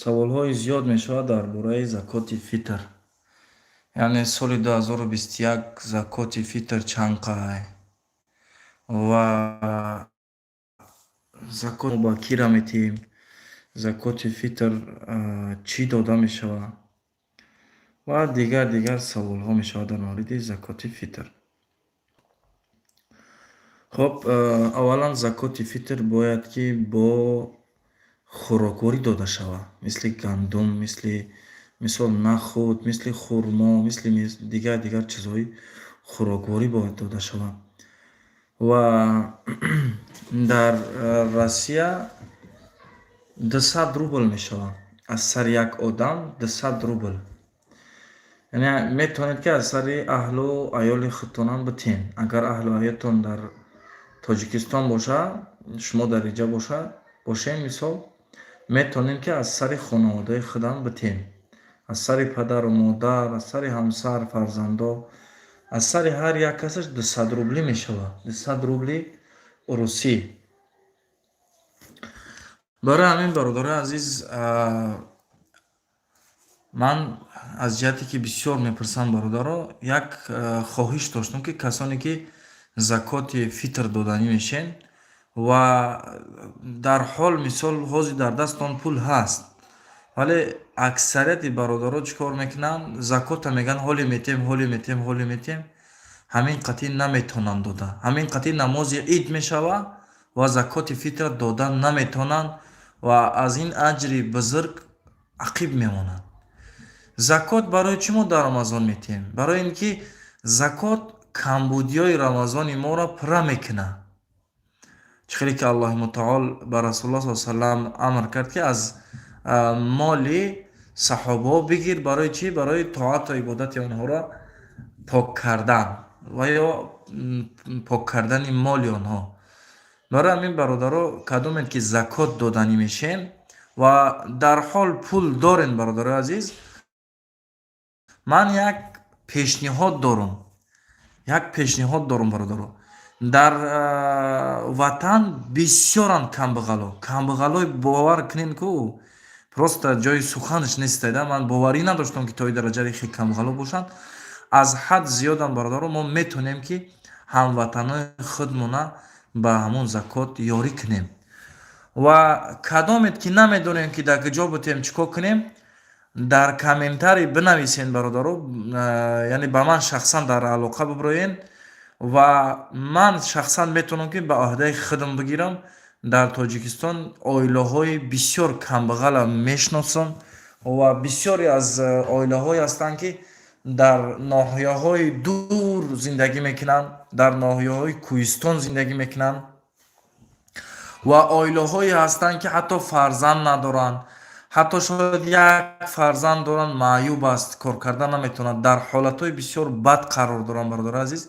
саволҳои зиёд мешавад дар бораи закоти фитр. Яъне соли 2021 закоти фитр чанд қай ва закот ба ки раметем, закоти фитр чӣ дода мешавад ва дигар саволҳо мешавад дар мавриди закоти фитр. Хуб, аввалан закоти фитр бояд ки бо хӯрокворӣ дода шавад, мисли гандум, мисол нахӯд, мисли хурмо, мисли дигар чизҳои хӯрокворӣ бояд дода шавад. Ва дар Россия 200 рубл мешавад. Аз сари як одам 200 рубл. Яъне метавонед ки аз сари аҳлу аёли худтонам битем. Агар аҳлу аёлтон дар Тоҷикистон бошад, шумо дар инҷа бошем мисол, метавонем ки аз сари хонаводаи худам битем. Аз сари падару модар, аз сари ҳамсар, фарзандо, аз сари ҳар як касаш 200 рубли мешавад. 200 рубли урусӣ. Барои ҳамин бародарои азиз, ман аз ҷиҳате ки бисёр мепурсанд бародаро, як хоҳиш доштам ки касоне ки закоти фитр доданӣ мешен ва дар ҳол мисол ҳозир дар дастон пул ҳаст, вале аксарияти бародаро чӣ кор мекунанд? Закота мегӯянд ҳоле метем, ҳамин қатъи наметавонанд дода. Ҳамин қатъи намози ид мешавад ва закоти фитр дода наметавонанд ва аз ин аҷри бузург ақиб мемонанд. Закот барои чӣ мо дар Рамазон метем? Барои ин ки закот камбудиёи Рамазони моро пурра мекунад. Чӣ хеле ки Аллоҳи мутаол ба Расулуллоҳ саллаллоҳу алайҳи ва саллам амр кард ки аз моли саҳобаҳо бигир. Барои чӣ? Барои тоат ва ибодати онҳоро пок кардан ва ё пок кардани моли онҳо. Барои ҳамин бародаро, кадоме ки закот доданӣ мешен ва дар ҳол пул дорен, бародарои азиз, ман як пешниҳод дорам бародаро. Дар ватан бисёранд камбағалои бовар кунед ку просто ҷои суханаш нестайда. Ман боварӣ надоштам ки то ин дараҷаи хеле камбағало бошанд. Аз ҳад зиёдан бародаро, мо метавонем ки ҳамватанои худмона ба ҳамон закот ёрӣ кунем. Ва кадомет ки намедонем ки дар куҷо бутем, чӣ кор кунем? Дар комментарӣ бинависен бародаро, яъне ба ман шахсан дар алоқа бибироен ва ман шахсан метавонам ки ба оҳдаи худам бигирам. Дар Тоҷикистон оилаҳои бисёр камбағала мешиносам ва бисёре аз оилаҳое ҳастанд ки дар ноҳияҳои дур зиндагӣ мекунанд, дар ноҳияҳои кӯҳистон зиндагӣ мекунанд ва оилаҳое ҳастанд ки ҳатто фарзанд надоранд, ҳатто шояд як фарзанд доранд, маъюб аст, кор кардан наметавонад, дар ҳолатҳои бисёр бад қарор доранд, бародари азиз.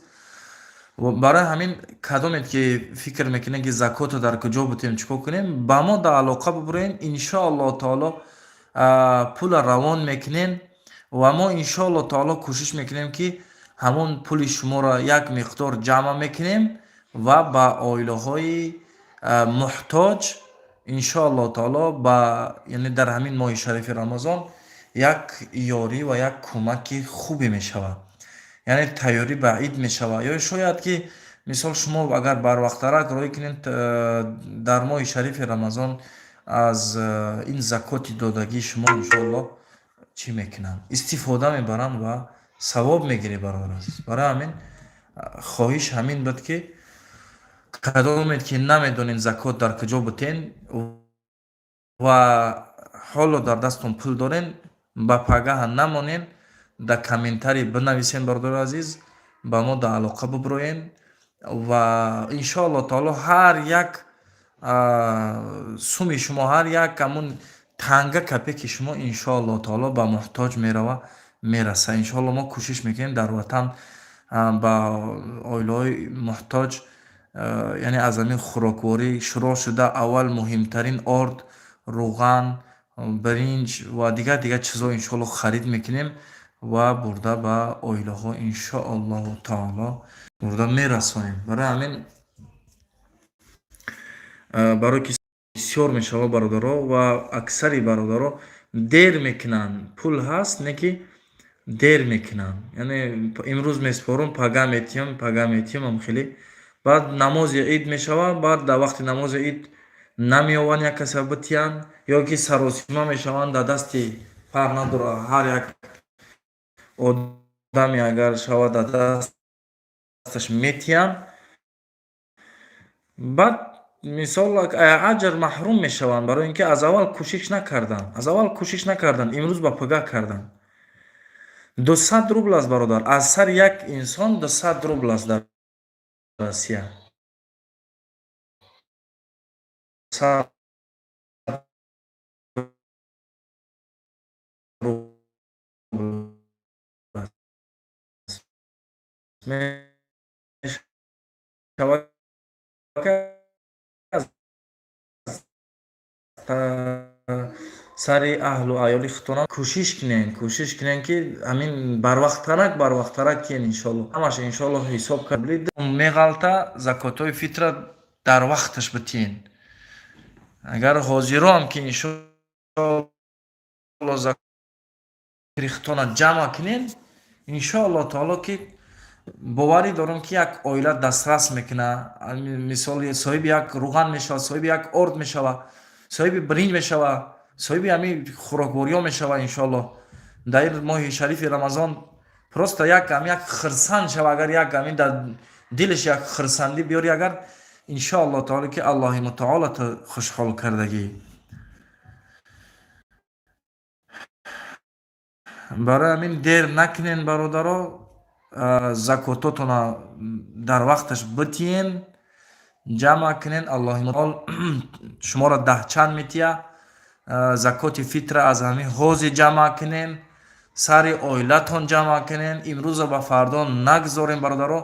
Барои ҳамин кадомет ки фикр мекунем ки закото дар куҷо бутем, чӣ кор кунем, ба мо дар алоқа бибироен. Иншоаллоҳу таоло пула равон мекунем ва мо иншоаллоҳу таоло кӯшиш мекунем ки ҳамон пули шуморо як миқдор ҷамъ мекунем ва ба оилаҳои муҳтоҷ иншоаллоҳу таоло яъне дар ҳамин моҳи шарифи Рамазон як ёрӣ ва як кӯмаки хубе мешавад. Яъне тайёрӣ ба ид мешавад. Ё шояд ки мисол шумо агар барвақтарак роҳӣ кунед дар моҳи шарифи Рамазон, аз ин закоти додагии шумо иншоаллоҳ чӣ мекунанд? Истифода мебаранд ва савоб мегиред, бародари азиз. Барои ҳамин хоҳиш ҳамин буд ки кадомет ки намедонед закот дар куҷо бутен ва ҳоло дар дастон пул дорен, ба пагаҳа намонен, дар комментарӣ бинависен, бародари азиз, ба мо дар алоқа бибироен ва иншоаллоҳу таоло ҳар як суми шумо, ҳар як ҳамун танга капеки шумо иншоаллоҳу таоло ба муҳтоҷ мерава, мераса. Иншоаллоҳ мо кӯшиш мекунем дар ватан ба оилаҳои муҳтоҷ, яъне аз ҳамин хӯрокворӣ шуроъ шуда, аввал муҳимтарин орд, руған, биринҷ ва дигар чизҳо иншоаллоҳ харид мекунем ва бурда ба оилаҳо иншоаллоҳу таоло бурда мерасонем. Барои ҳамин барои ки бисёр мешавад бародаро ва аксари бародаро дер мекунанд. Пул ҳаст, не ки дер мекунанд. Яъне имрӯз меспорум, пага метиҳам хеле. Баъд намози ид мешавад, баъд дар вақти намози ид намеованд як каса битиянд, ё ки саросима мешаванд, дар дасти фарқ надора. Ҳар як одаме агар шавад дар дасташ метиҳанд. Баъд мисол аҷр маҳрум мешаванд, барои ин ки аз аввал кӯшиш накарданд, имрӯз ба пага карданд. 200 рубл аст бародар, аз сари як инсон 200 рубл аст дар Россия. 100 рубл аст. Мешавад ки аз сари аҳлу аёли хитона кӯшиш кунем ки ҳамин барвақтарак киен иншоалло. Ҳамаш иншоалло ҳисоб кардид. Меғалта закотҳои фитра дар вақташ битиен. Агар ҳозироам ки иншоалло закотҳои хитона ҷамъ кунем, иншоалло таоло ки боварӣ дорам ки як оила дастрас мекуна. Мисоли соҳиби як руған мешавад, соҳиби як орд мешавад, соҳиби биринҷ мешавад, соҳиби ҳамин хӯроквориҳо мешавад иншоалло. Дар ин моҳи шарифи Рамазон просто як хирсанд шавад, агар як ҳамин дар дилаш як хирсандӣ биёри, агар иншоалло таоло ки Аллоҳи мутаоло ту хушҳол кардагӣ. Барои ҳамин дер накунен бародаро, закототона дар вақташ битиен, ҷамъ кунен. Аллоҳи мутаол шуморо даҳчанд метиҳад. Закоти фитра аз ҳамин ҳози ҷамъ кунен, сари оилатон ҷамъ кунен. Имрӯза ба фардо нагзорем бародаро.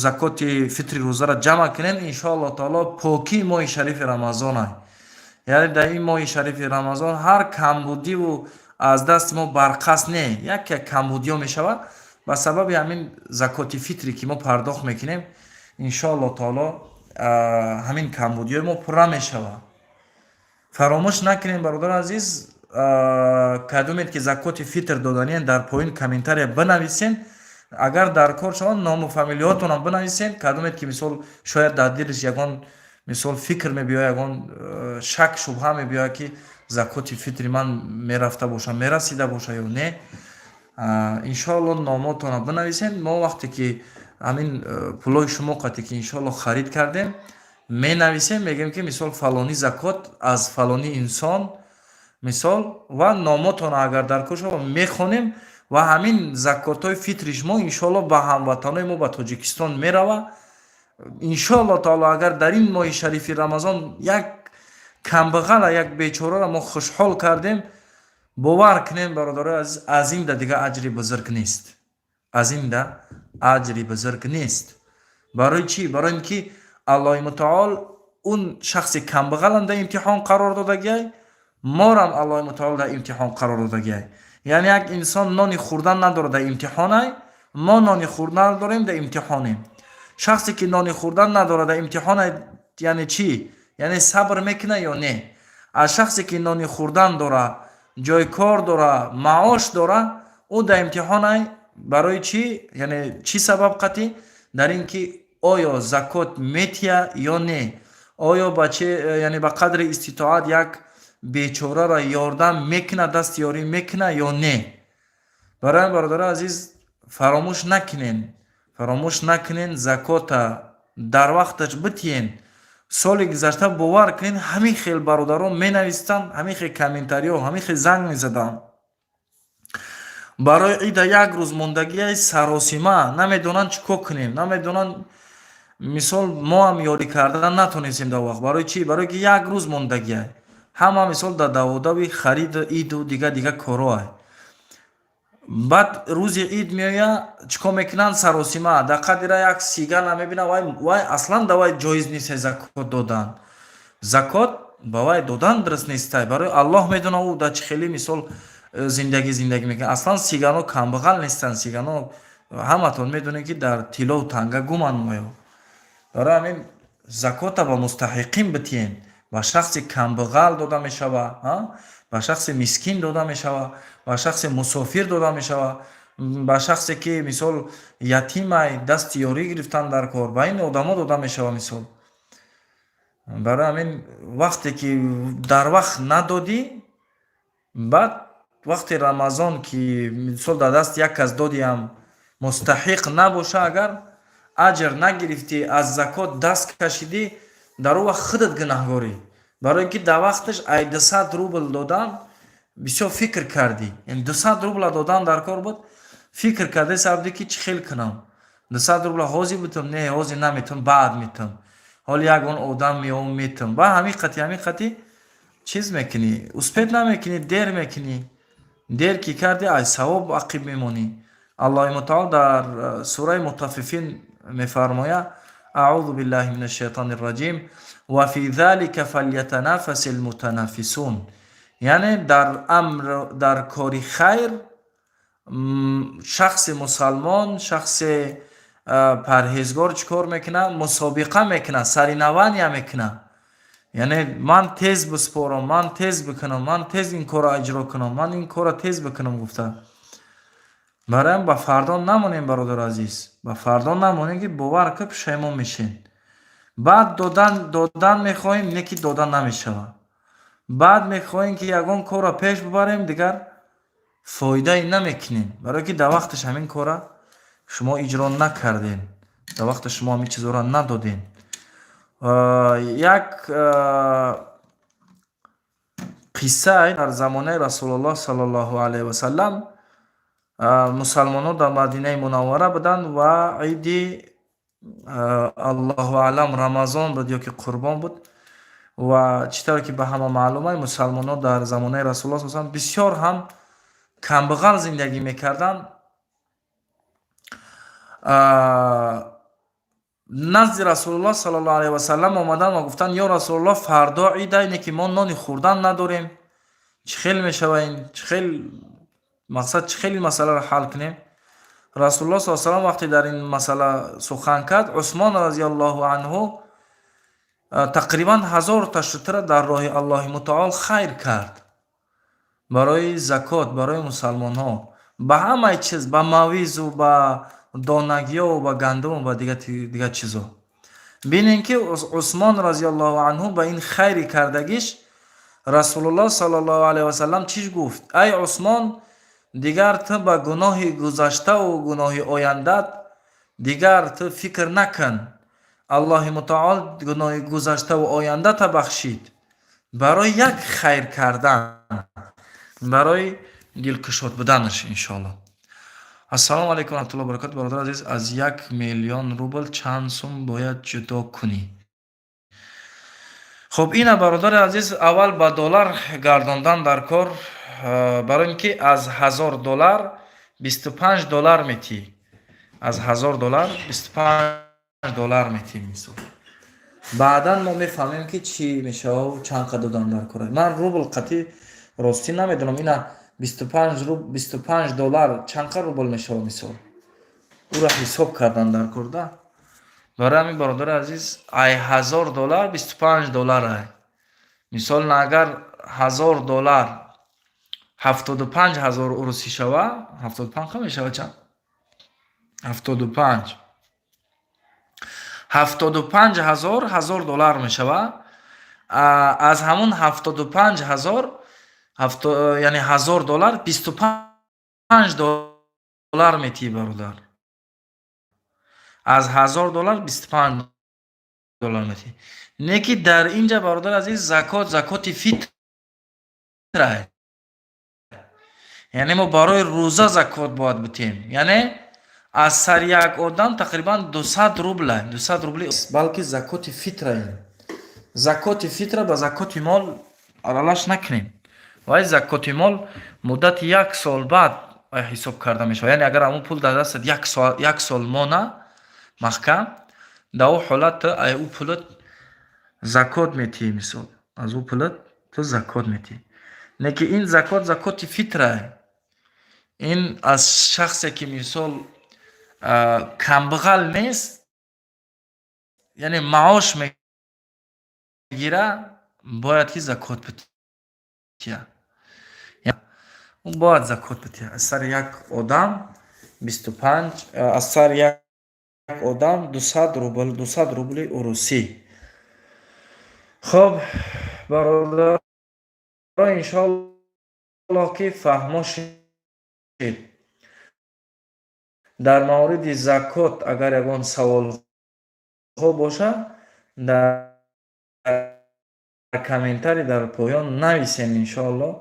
Закоти фитри рӯзаро ҷамъ кунен. Иншоалло таоло покии моҳи шарифи Рамазон аст. Яъне дар ин моҳи шарифи Рамазон ҳар камбудиву аз дасти мо барқас не, як камбудиҳо мешавад ба сабаби ҳамин закоти фитре ки мо пардохт мекунем. Иншоалло таоло ҳамин камбудиҳои мо пурра мешавад. Фаромӯш накунем бародари азиз, кадомед ки закоти фитр доданиен дар поин комментария бинависен. Агар дар кор шаванд, ному фамилиҳоятонам бинависен. Кадомед ки мисол шояд дар дилаш ягон мисол фикр мебиёяд, ягон шак шубҳа мебиёяд ки закоти фитри ман мерафта боша, мерасида боша ё не. Иншоалло номотона бинависен. Мо вақте ки ҳамин пулои шумо қате ки иншоалло харид кардем, менависем, мегӯем ки мисол фалони закот аз фалони инсон мисол, ва номотона агар дар кор шава мехонем, ва ҳамин закотҳои фитри шумо иншоалло ба ҳамватанои мо ба Тоҷикистон мерава. Иншоалло таоло агар дар ин моҳи шарифи Рамазон як камбағала, як бечораро мо хушҳол кардем, бовар кунем бародарои азиз, аз инда дига аҷри бузург нест. Аз инда аҷри бузург нест. Барои чӣ? Барои ин ки Аллоҳи мутаол он шахси камбағалам дар имтиҳон қарор додагиай, морам Аллоҳи мутаол дар имтиҳон қарор додагиай. Яъне як инсон нони хӯрдан надорад дар имтиҳонай, мо нони хӯрдан дорем дар имтиҳонем. Шахсе ки нони хӯрдан надорад дар имтиҳонай, яъне чӣ? Яъне сабр мекуна ё не? аз шахсе ки нони хӯрдан дора, ҷои кор дора, маош дора, ӯ дар имтиҳонай. Барои чӣ? Яъне чӣ сабаб қатӣ? Дар ин ки оё закот метиҳа ё не? Оё ба чӣ, яъне ба қадри иститоат як бечораро ёрдам мекуна, дастиёрӣ мекуна ё не? Барои бародари азиз, фаромӯш накунен, закота дар вақташ битиен. соли гузашта бовар кунед, ҳамин хел бародарон менавистанд, ҳамин хел комментариҳо, ҳамин хел занг мезаданд. барои ида як рӯз мондагиаи саросима намедонанд чӣ кор кунем, намедонанд. мисол мо ҳам ёрӣ кардан натонистем дар вақт. барои чӣ? Барои ки як рӯз мондагиай. ҳама мисол дар даводави хариду иду дига короай. баъд рӯзи ид меояд, чӣ кор мекунанд? Саросима дар қадира як сигара мебинад, вай аслан да вай ҷоиз нест закот додан. Закот ба вай додан дуруст нестай. барои Аллоҳ медона ӯ дар чӣ хели мисол зиндагӣ мекунад. Аслан сигаро камбағал нестанд. Сигаро ҳаматон медонед ки дар тилову танга гуманд моё. барои ҳамин закота ба мустаҳиқин битиен. ба шахси камбағал дода мешавад, ба шахси мискин дода мешавад, ба шахси мусофир дода мешавад, ба шахсе ки мисол ятимай дасти ёрӣ гирифтан дар кор, ба ин одамо дода мешавад. Мисол барои ҳамин вақте ки дар вақт надодӣ, баъд вақти рамазон ки мисол дар даст як кас додиам мустаҳиқ набоша, агар аҷр нагирифтӣ, аз закот даст кашидӣ, дар он вақт худат гунаҳгорӣ. барои ки дар вақташ ай 200 рубл додан бисёр фикр кардӣ. 200 рубла додан дар кор буд, фикр кардаи сабаби ки чӣ хел кунам, 200 рубла ҳозир бутам, не ҳозир наметавонам, баъд метавонам, ҳоли ягон одам меом метавонам. ба ҳамиқати чиз мекунӣ, успед намекунӣ, дер мекунӣ. дер ки кардӣ, ай савоб ақиб мемонӣ. аллоҳи мутаол дар сураи Мутаффифин мефармояд: аъузу биллаҳи минаш шайтонир раҷим ва фи залика фальятанафасил мутанаффисун. яъне дар кори хайр шахси мусалмон, шахси парҳезгор чӣ кор мекунад? Мусобиқа мекунад, саринавания мекунад. яъне ман тез биспорам, ман тез бикунам, ман тез ин кора иҷро кунам, ман ин кора тез бикунам гуфта. барои ба фардо намонем, бародар азиз, ба фардо намонем ки бовар ки пушаймон мешем. баъд додан мехоҳем, не ки додан намешавад. баъд мехоҳем ки ягон кора пеш бибарем, дигар фоидаи намекунем, барои ки дар вақташ ҳамин кора шумо иҷро накардем, дар вақташ шумо ҳамин чизҳоро надодем. як қиссаи дар замонаи Расулуллоҳ саллаллоҳу алайҳи васалам, мусалмонон дар Мадинаи Мунаввара буданд ва иди аллоҳу аълам рамазон буд ё ки қурбон буд. ва чӣ тавре ки ба ҳама маълума, мусалмонон дар замонаи Расулуллоҳ саллаллоҳу алайҳи васалам бисёр ҳам камбағал зиндагӣ мекарданд. назди Расулуллоҳ саллаллоҳу алайҳи васалам омаданд ва гуфтанд: ё Расулуллоҳ, фардо ида, ине ки мо нони хӯрдан надорем, чӣ хел мешавад, мақсад чӣ хел ин масъаларо ҳал кунем? Расулуллоҳ саллаллоҳу алайҳи васалам вақте дар ин масъала сухан кард, Усмон разияллоҳу анҳу тақрибан 1000 шутра дар роҳи Аллоҳи мутаол хайр кард, барои закот, барои мусалмонҳо, ба ҳамаи чиз, ба мавизу, ба донагиё, ба гандуму, ба дигар чизо. бинем ки Усмон разияллоҳу анҳу ба ин хайри кардагиш Расулуллоҳ саллаллоҳу алайҳи васалам чиш гуфт: ай Усмон, дигар ту ба гуноҳи гузаштаву гуноҳи ояндат дигар ту фикр накун. Аллоҳи мутаол гуноҳи гузаштаву ояндата бахшид барои як хайр кардан, барои дилкушод буданаш иншоаллоҳ. ассалому алайкум ва раҳматуллоҳи ва баракатуҳ. бародар азиз, аз 1 миллион рубл чанд сум бояд ҷудо кунӣ? хуб, ина бародари азиз, аввал ба доллар гардондан дар кор, барои ин ки аз $1000 $25 метӣ. аз $1000 $25 метӣ. мисол баъдан мо мефаҳмем ки чӣ мешавад, чанд қадр додан дар кор. ман рубл қатъӣ ростӣ намедонам, ина $25 чанд қадр рубл мешавад, мисол ӯро ҳисоб кардан дар кор да. барои ҳамин бародари азиз, ай $1000 $25 ай. мисол агар $1000 75,000 урус шава, 75 мешавад чанд? 75 $75,000 $1000 мешавад. аз ҳамун 75,000 яъне $1000 $25 метӣ бародар. аз $1000 $25 метӣ. не ки дар инҷа бародар азиз закоти фитр ай. яъне мо барои рӯза закот бояд битем. яъне аз сари як одам тақрибан 200 рубл, 200 рубли, балки закоти фитра ин. закоти фитра ба закоти мол аралаш накунем. вай закоти мол муддати 1 сол баъд ҳисоб карда мешавад. яъне агар ҳамун пул дар дастат 1 сол мона маҳкам, дар он ҳолат ай ӯ пулат закот метӣ. мисол аз ӯ пулат ту закот метӣ. не ки ин закоти фитра ай. ин аз шахсе ки мисол камбағал нест, яъне маош мегира, бояд ки закот бития. Он бояд закот бития. Аз сари як одам 25, аз сари як одам 200 рубл, 200 рубли урусӣ. хоб бародаро, иншоаллоҳ ки фаҳмо шид. дар мавриди закот агар ягон саволҳо бошад, дар комментарий дар поён нависем, иншоаллоҳ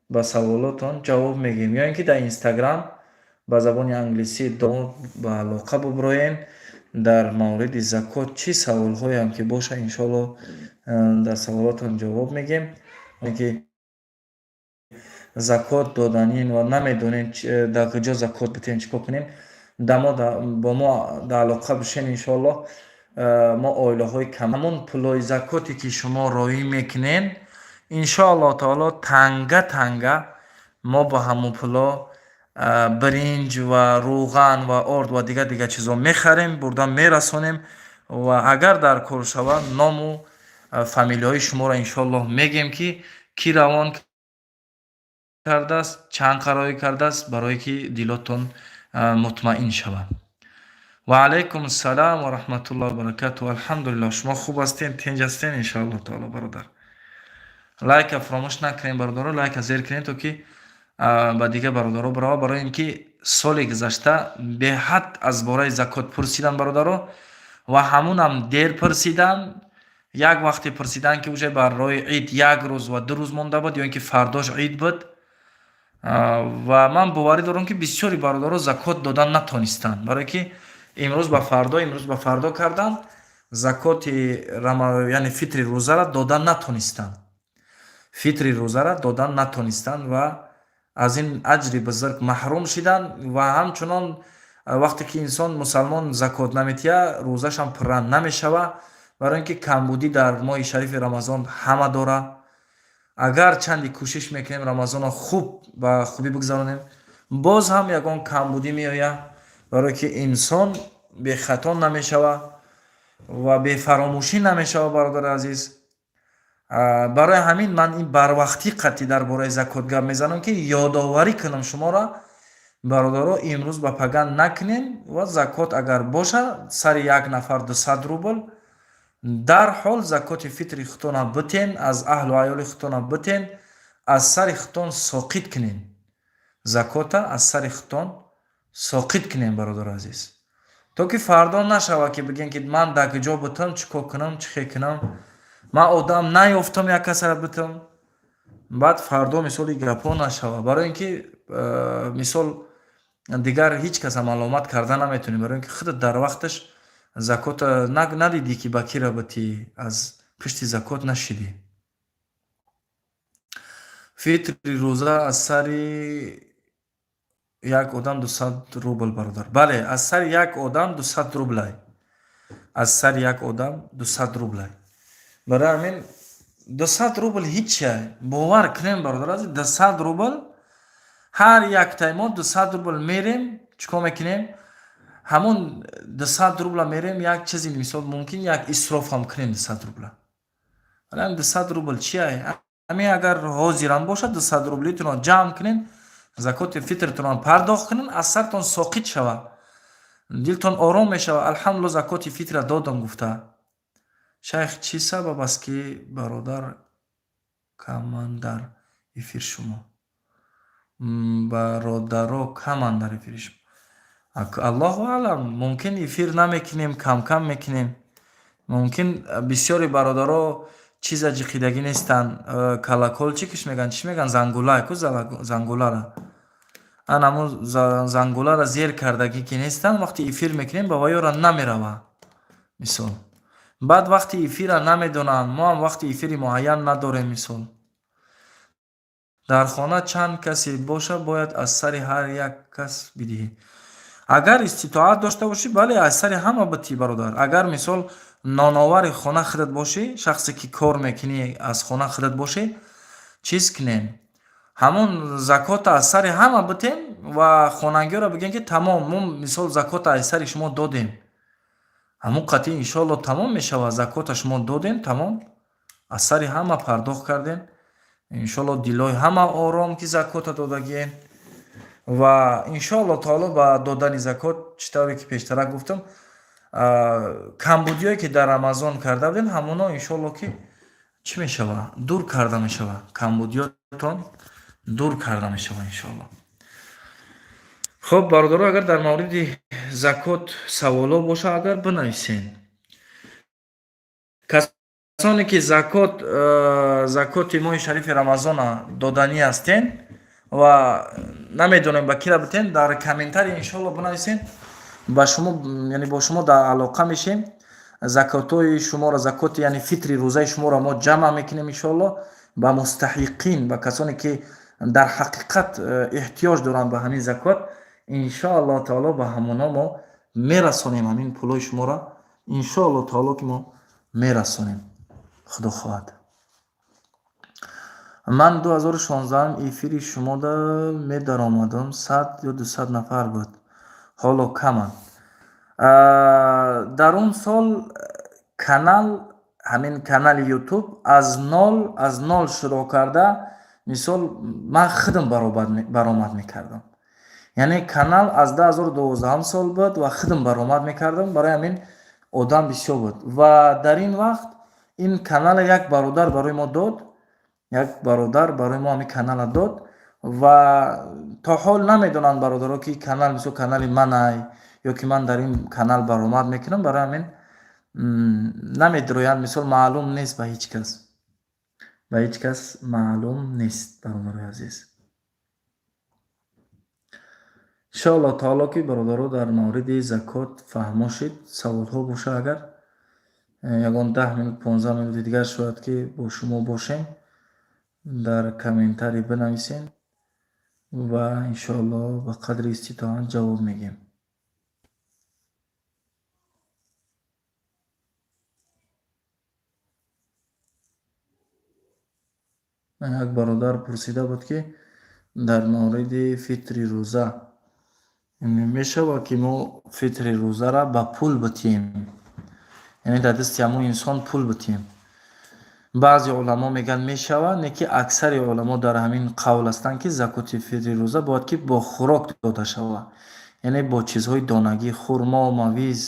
ба саволотон ҷавоб мегӯем, ё ин ки дар инстаграм ба забони англисӣ ба алоқа буброем. дар мавриди закот чӣ саволҳоям ки бошад, иншоаллоҳ дар саволотон ҷавоб мегӯем. ки закот доданин ва намедонем дар куҷо закот битем, чӣ кор кунем, бо мо дар алоқа бишем. иншоаллоҳ мо оилаҳои ҳамон пулои закоте ки шумо роӣ мекунем, иншоаллоҳ таоло танга мо ба ҳамон пуло бринҷ ва рӯған ва орд ва дигар чизо мехарем, бурда мерасонем ва агар дар кор шавад, ному фамилияҳои шуморо иншоаллоҳ мегем ки равон кардааст, чанд қарорӣ кардааст, барое ки дилотон мутмаин шавад. ва алайкум ассалам ва раҳматуллоҳи ва баракатуҳ. алҳамдулиллаҳ, шумо хуб ҳастен, тинҷ ҳастен иншоаллоҳ таоло. бародар, лайка фаромӯш накунем бародаро, лайка зер кунем, то ки ба дигар бародаро барава, барои ин ки соли гузашта беҳад аз бораи закот пурсидан бародаро, ва ҳамунам дер пурсидан. як вақте пурсидан ки уже барои ид як рӯз ва ду рӯз монда буд, ё ин ки фардош ид буд. ва ман боварӣ дорам ки бисёри бародаро закот додан натонистанд, барое ки имрӯз ба фардо кардан, закоти яъне фитри рӯзара додан натонистанд, ва аз ин аҷри бузург маҳрум шиданд. ва ҳамчунон вақте ки инсон мусалмон закот наметиҳад, рӯзашам пурра намешавад, барое ин ки камбудӣ дар моҳи шарифи рамазон ҳама дора. агар чанде кӯшиш мекунем рамазонро хуб ба хубӣ бигузаронем, боз ҳам ягон камбудӣ меояд, барое ки инсон бехато намешавад ва бефаромӯшӣ намешавад. бародари азиз, барои ҳамин ман ин барвақтӣ қатъӣ дар бораи закот гап мезанам ки ёдоварӣ кунам шуморо, бародаро, имрӯз ба паган накунем ва закот агар бошад сари як нафар 200 рубл, дарҳол закоти фитри худтона битен, аз аҳлу айёли худтона битен, аз сари худтон соқит кунем. закота аз сари худтон соқит кунем, бародари азиз, то ки фардо нашавад ки бигем ки ман дар куҷо битам, чӣ кор кунам, чӣ хел кунам, ман одам наёфтам як касара битам, баъд фардо мисоли гапҳо нашавад. барои ин ки мисол дигар ҳеҷ каса маломат карда наметонӣ, барои ин ки худат дар вақташ закота надидӣ ки ба ки рабатӣ, аз пишти закот нашидӣ. фитри рӯза аз сари як одам 200 рубл, бародар. бале, аз сари як одам 200 рублай. аз сари як одам 200 рублай. барои ҳамин 200 рубл ҳича, бовар кунем бародар, 200 рубл ҳар як таймо 200 рубл мерем, чӣ кор мекунем, ҳамон 200 рубла мерем як чизи, мисол мумкин як исроф ҳам кунем 200 рубла. ҳалан 200 рубл чия? ҳамин агар ҳозирам бошад 200 рублитон ҷамъ кунен, закоти фитртон пардохт кунен, аз сартон соқит шавад, дилтон ором мешавад. алҳамдулиллаҳ, закоти фитра додам гуфта. шайх, чӣ сабаб аст ки бародар каманд дар эфир шумо? бародаро каманд дар эфири шумо. аллоҳу аълам, мумкин эфир намекунем, кам мекунем, мумкин бисёри бародаро чиза ҷиқидагӣ нестанд, калакол чӣ меган, зангулай ку, зангулара анамо зангулара зер кардагӣ ки нестанд, вақти эфир мекунем ба ваёра намеравад мисол. баъд вақти эфира намедонанд, мо ҳам вақти эфири муайян надорем. мисол дар хона чанд касе боша, бояд аз сари ҳар як кас бидиҳӣ. агар иститоат дошта бошӣ, бале, аз сари ҳама битӣ, бародар. агар мисол ноновари хона худат бошӣ, шахсе ки кор мекунӣ аз хона худат бошӣ, чиз кунем, ҳамон закота аз сари ҳама битем ва хонагиёро бигем ки тамом, мо мисол закота аз сари шумо додем, ҳамон қатъӣ иншоаллоҳ тамом мешавад. закота шумо додем, тамом, аз сари ҳама пардохт кардем. иншоалло дилои ҳама ором ки закота додагием ва иншоалло таоло ба додани закот чӣ тавре ки пештарак гуфтам, камбудиҳое ки дар рамазон карда будем ҳамоно иншоалло ки чӣ мешава, дур карда мешава, камбудиётон дур карда мешава иншоалло. хуб бародаро, агар дар мавриди закот саволо боша агар бинависен. касоне ки закоти моҳи шарифи рамазона доданӣ ҳастен ва намедонем ба кира битен, дар комментари иншоалло бинависен, ба шумо яъне бо шумо дар алоқа мешем. закотои шуморо, закоти яъне фитри рӯзаи шуморо мо ҷамъ мекунем иншоалло ба мустаҳиқин, ба касоне ки дар ҳақиқат эҳтиёҷ доранд ба ҳамин закот. иншоалло таоло ба ҳамоно мо мерасонем ҳамин пулои шуморо, иншоалло таоло ки мо мерасонем, худо хоҳад. ман 2016 эфири шумода медаромадам, 100 ё 200 нафар буд, ҳоло каманд. дар он сол канал, ҳамин канали ютуб аз нол шурӯъ карда, мисол ман худам баромад мекардам. яъне канал аз 2012 сол буд ва худам баромад мекардам, барои ҳамин одам бисёр буд. ва дар ин вақт ин канала як бародар барои мо дод, ҳамин канала дод ва то ҳол намедонанд бародаро ки канал мисол канали манай ё ки ман дар ин канал баромад мекунам, барои ҳамин намедироянд, мисол маълум нест ба ҳеҷ кас маълум нест. бародари азиз, иншоалло таоло ки бародаро дар мавриди закот фаҳмо шид, саволҳо боша агар ягон 10 минут 15 минути дигар шояд ки бо шумо бошем, дар комментари бинависен ва иншоалло ба қадри иститоат ҷавоб мегем. як бародар пурсида буд ки дар мавриди фитри рӯза мешава ки мо фитри рӯзара ба пул битем, яъне дар дасти ҳамон инсон пул битем. баъзе уламо мегӯянд мешава, не ки аксари уламо дар ҳамин қавл ҳастанд ки закоти фитри рӯза бояд ки бо хӯрок дода шава, яъне бо чизҳои донагӣ, хурмо, мавиз,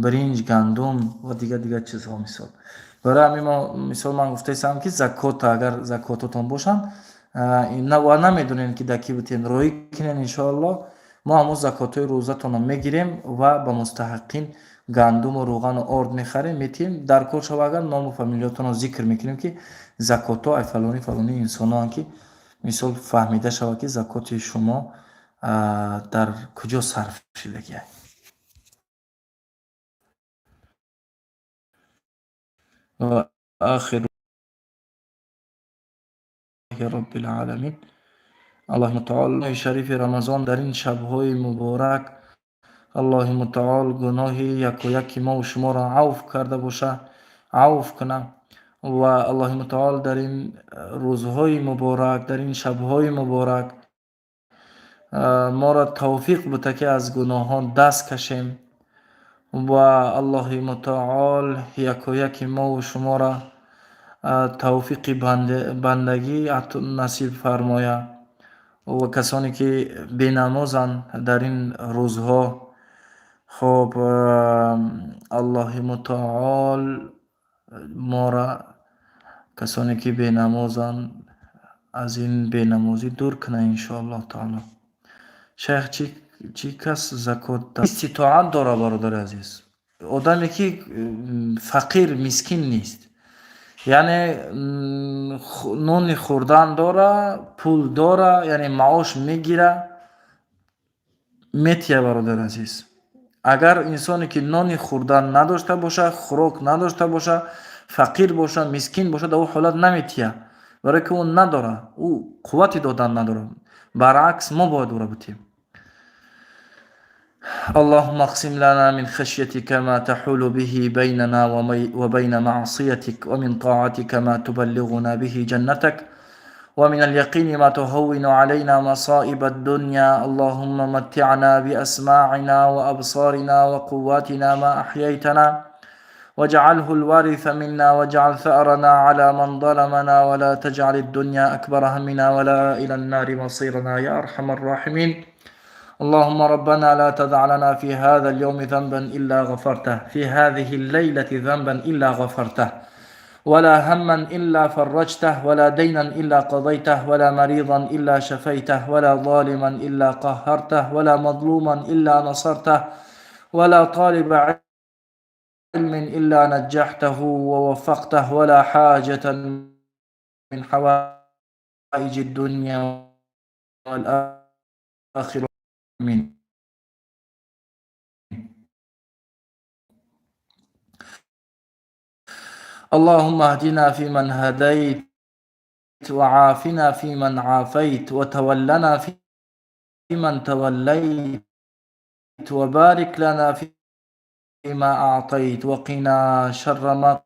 биринҷ, гандум ва дигар чизҳо. мисол барои ҳамин мисол ман гуфта истам ки агар закототон бошанд ва намедонем ки дар ки битем, роӣ кунем иншоалло мо ҳамон закотҳои рӯзатонро мегирем ва ба мустаҳиқин гандуму рӯғану орд мехарем, метиҳем. дар кор шава агар ному фамилиётонро зикр мекунем ки закотҳо ай фалони инсоноанд ки мисол фаҳмида шава ки закоти шумо дар куҷо сарф шудагиа. ва ахиру роббил аламин. аллоҳи мутаол шарифи рамазон дар ин шабҳои муборак аллоҳи мутаол гуноҳи яку яки мову шуморо авф карда боша, авф кунад ва аллоҳи мутаол дар ин рӯзҳои муборак, дар ин шабҳои муборак моро тавфиқ бута ки аз гуноҳон даст кашем ва аллоҳи мутаол яку яки мову шуморо тавфиқи бандагӣ насиб фармоя ва касоне ки бенамозанд дар ин рӯзҳо, хуб аллоҳи мутаол моро касоне ки бенамозанд аз ин бенамозӣ дур кунад иншоаллоҳ таоло. шайх чӣ кас закот иститоат дора бародари азиз, одаме ки фақир мискин нест, яъне нони хӯрдан дора, пул дора, яъне маош мегира, метия бародари азиз. агар инсоне ки нони хӯрдан надошта боша, хӯрок надошта боша, фақир боша, мискин боша, дар ӯ ҳолат наметия, барое ки ӯ надора, ӯ қуввати додан надора. баръакс мо бояд ӯро битем. اللهم اقسم لنا من خشيتك ما تحول به بيننا وبين معصيتك ومن طاعتك ما تبلغنا به جنتك ومن اليقين ما تهون علينا مصائب الدنيا اللهم متعنا بأسماعنا وأبصارنا وقواتنا ما أحييتنا واجعله الوارث منا واجعل ثأرنا على من ظلمنا ولا تجعل الدنيا أكبر همنا ولا إلى النار مصيرنا يا أرحم الراحمين. اللهم ربنا لا تدع لنا في هذا اليوم ذنبا إلا غفرته، في هذه الليلة ذنبا إلا غفرته، ولا هما إلا فرجته، ولا دينا إلا قضيته، ولا مريضا إلا شفيته، ولا ظالما إلا قهرته، ولا مظلوما إلا نصرته، ولا طالب علم إلا نجحته ووفقته، ولا حاجة من حوائج الدنيا والآخرة. آمين. اللهم اهدنا فيمن هديت، وعافنا فيمن عافيت، وتولنا فيمن توليت، وبارك لنا فيما أعطيت، وقنا شر ما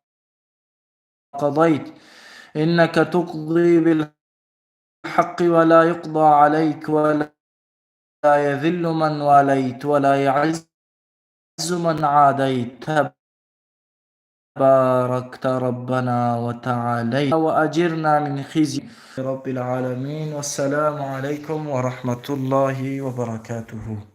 قضيت، إنك تقضي بالحق ولا يقضى عليك، ولا يذل من واليت، ولا يعز من عاديت، باركت ربنا وتعاليت، وأجرنا من خزي رب العالمين. والسلام عليكم ورحمة الله وبركاته.